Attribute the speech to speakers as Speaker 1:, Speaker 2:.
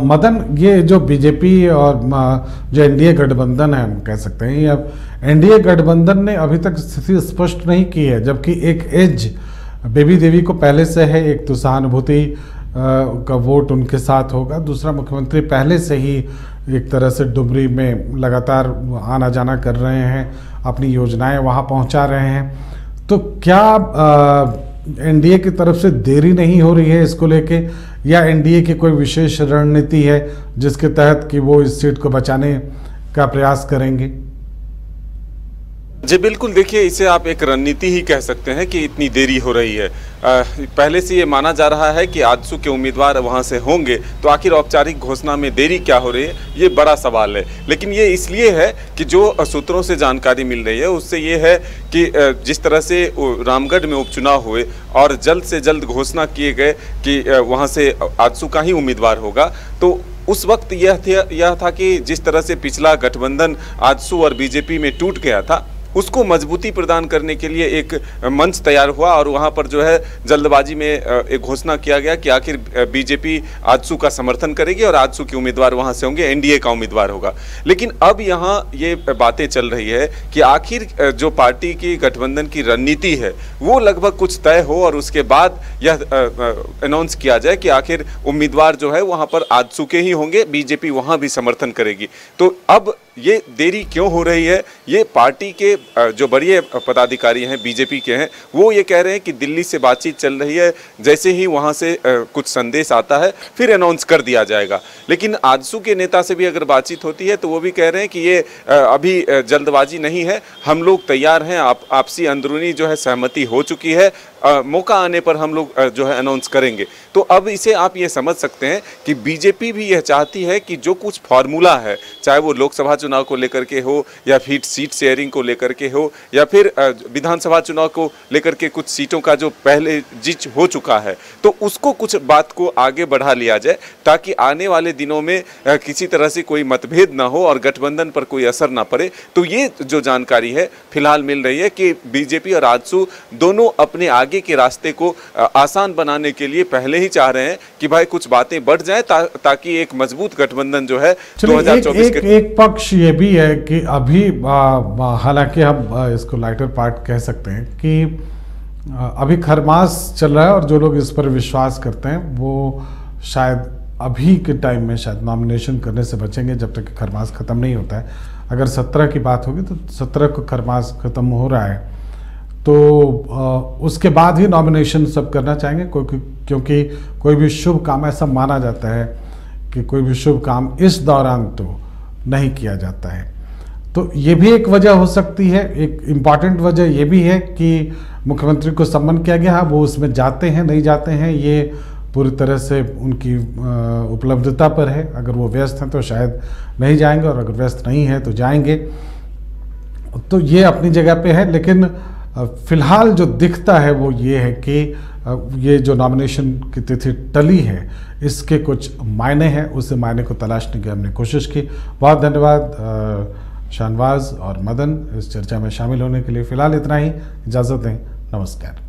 Speaker 1: मदन, ये जो बीजेपी और जो एनडीए गठबंधन है, हम कह सकते हैं, अब एनडीए गठबंधन ने अभी तक स्थिति स्पष्ट नहीं की है, जबकि एक एज बेबी देवी को पहले से है। एक तो सहानुभूति का वोट उनके साथ होगा, दूसरा मुख्यमंत्री पहले से ही एक तरह से डुमरी में लगातार आना जाना कर रहे हैं, अपनी योजनाएं वहां पहुंचा रहे हैं। तो क्या एनडीए की तरफ से देरी नहीं हो रही है इसको लेके, या एनडीए की कोई विशेष रणनीति है जिसके तहत कि वो इस सीट को बचाने का प्रयास करेंगे?
Speaker 2: जी बिल्कुल, देखिए इसे आप एक रणनीति ही कह सकते हैं कि इतनी देरी हो रही है। पहले से ये माना जा रहा है कि आजसू के उम्मीदवार वहां से होंगे, तो आखिर औपचारिक घोषणा में देरी क्या हो रही है, ये बड़ा सवाल है। लेकिन ये इसलिए है कि जो सूत्रों से जानकारी मिल रही है उससे ये है कि जिस तरह से रामगढ़ में उपचुनाव हुए और जल्द से जल्द घोषणा किए गए कि वहाँ से आजसू का ही उम्मीदवार होगा, तो उस वक्त यह था कि जिस तरह से पिछला गठबंधन आजसू और बीजेपी में टूट गया था, उसको मजबूती प्रदान करने के लिए एक मंच तैयार हुआ और वहां पर जो है जल्दबाजी में एक घोषणा किया गया कि आखिर बीजेपी आजसू का समर्थन करेगी और आजसू के उम्मीदवार वहां से होंगे, एनडीए का उम्मीदवार होगा। लेकिन अब यहां ये बातें चल रही है कि आखिर जो पार्टी की गठबंधन की रणनीति है वो लगभग कुछ तय हो और उसके बाद यह अनाउंस किया जाए कि आखिर उम्मीदवार जो है वहां पर आजसू के ही होंगे, बीजेपी वहां भी समर्थन करेगी। तो अब ये देरी क्यों हो रही है, ये पार्टी के जो बड़े पदाधिकारी हैं बीजेपी के हैं, वो ये कह रहे हैं कि दिल्ली से बातचीत चल रही है, जैसे ही वहाँ से कुछ संदेश आता है फिर अनाउंस कर दिया जाएगा। लेकिन आजसू के नेता से भी अगर बातचीत होती है तो वो भी कह रहे हैं कि ये अभी जल्दबाजी नहीं है, हम लोग तैयार हैं, आपसी अंदरूनी जो है सहमति हो चुकी है, मौका आने पर हम लोग जो है अनाउंस करेंगे। तो अब इसे आप ये समझ सकते हैं कि बीजेपी भी यह चाहती है कि जो कुछ फॉर्मूला है, चाहे वो लोकसभा चुनाव को लेकर के हो या फिर सीट शेयरिंग को लेकर के हो या फिर विधानसभा चुनाव को लेकर के कुछ सीटों का जो पहले जीत हो चुका है, तो उसको कुछ बात को आगे बढ़ा लिया जाए ताकि आने वाले दिनों में किसी तरह से कोई मतभेद ना हो और गठबंधन पर कोई असर ना पड़े। तो ये जो जानकारी है फिलहाल मिल रही है कि बीजेपी और आजसू दोनों अपने आगे के रास्ते को आसान बनाने के लिए पहले ही चाह रहे हैं कि भाई कुछ बातें बढ़ जाएं ताकि एक मजबूत गठबंधन जो है 2024 के
Speaker 1: एक पक्ष ये भी है कि अभी हालांकि हम इसको लाइटर पार्ट कह सकते हैं कि अभी खरमास चल रहा है और जो लोग इस पर विश्वास करते हैं वो शायद अभी के टाइम में शायद नॉमिनेशन करने से बचेंगे जब तक कि खरमास खत्म नहीं होता है। अगर 17 की बात होगी तो 17 को खरमास खत्म हो रहा है, तो उसके बाद ही नॉमिनेशन सब करना चाहेंगे, क्योंकि कोई भी शुभ काम, ऐसा माना जाता है कि कोई भी शुभ काम इस दौरान तो नहीं किया जाता है। तो ये भी एक वजह हो सकती है। एक इम्पॉर्टेंट वजह ये भी है कि मुख्यमंत्री को सम्मन किया गया है, वो उसमें जाते हैं नहीं जाते हैं ये पूरी तरह से उनकी उपलब्धता पर है। अगर वो व्यस्त हैं तो शायद नहीं जाएंगे और अगर व्यस्त नहीं है तो जाएंगे। तो ये अपनी जगह पे है, लेकिन फिलहाल जो दिखता है वो ये है कि ये जो नॉमिनेशन की तिथि टली है इसके कुछ मायने हैं, उस मायने को तलाशने की हमने कोशिश की। बहुत धन्यवाद शाहनवाज और मदन इस चर्चा में शामिल होने के लिए। फिलहाल इतना ही, इजाज़त दें, नमस्कार।